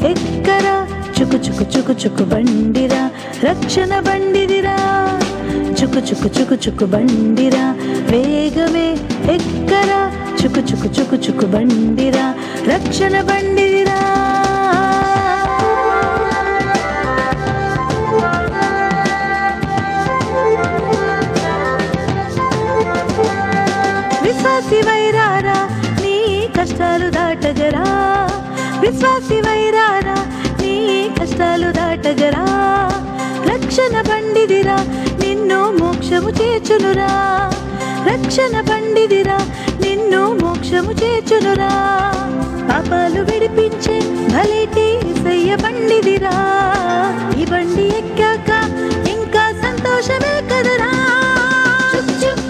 ఎక్కరా చుకు చుకు చుకు చుకు బండిరా రక్షణ బండిదిరా చుకు చుకు చుకు చుకు బండిరా వేగమే ఎక్కరా చుకు చుకు చుకు చుకు బండిరా రక్షణ బండిదిరా విశ్వాసి వైరారా నీ కష్టాలు దాటగరా విశ్వాసి వైరారా నీ కష్టాలు దాటగరా రక్షణ బండిదిరా నిన్ను మోక్షము చేర్చునురా రక్షణ బండిదిరా నిన్ను మోక్షము చేర్చునురా పాపాలు విడిపించే భలేటి యేసయ్య బండిదిరా ఈ బండి ఎక్కాక ఇంకా సంతోషమే కదరా చుక్ చుక్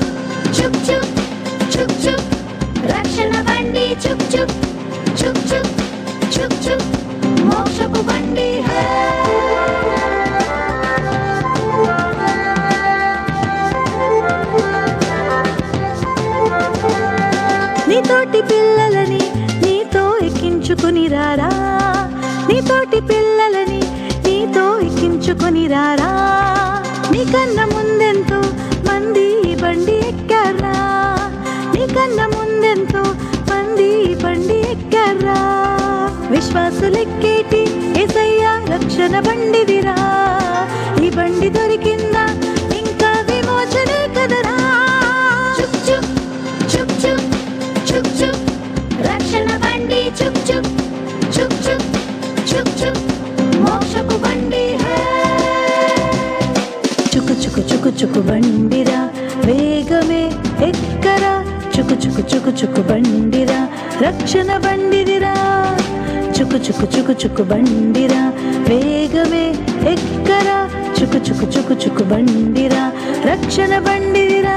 చుక్ చుక్ చుక్ చుక్ రక్షణ బండి చుక్ చుక్ చుక్ చుక్ చుక్ చుక్ మోక్షపు బండి హై నీతోటి పిల్లలని నీతో ఎక్కించుకుని రారా నీతోటి పిల్లలని నీతో ఎక్కించుకుని రారా నీకన్నా ముందెంతో మంది ఈ బండి ఎక్కారా నీకన్నా ముందెంతో మంది ఈ బండి ఎక్కారా విశ్వాసులెక్కేటి యేసయ్య రక్షణ బండిదిరా ఈ బండి దొరికిందా ఇంకా విమోచనే కదరా చుక్ చుక్ చుక్ చుక్ చుక్ చుక్ రక్షణ బండి చుక్ చుక్ చుక్ చుక్ చుక్ చుక్ మోక్షపు బండి హై చుకు చుకు చుకు చుకు బండిరా వేగమే ఎక్కరా చుకు చుకు చుకు చుకు బండిరా రక్షణ బండిదిరా చుకు చుకు చుకు చుకు బండిరా వేగమే ఎక్కరా చుకు చుకు చుకు చుకు బండిరా రక్షణ బండిదిరా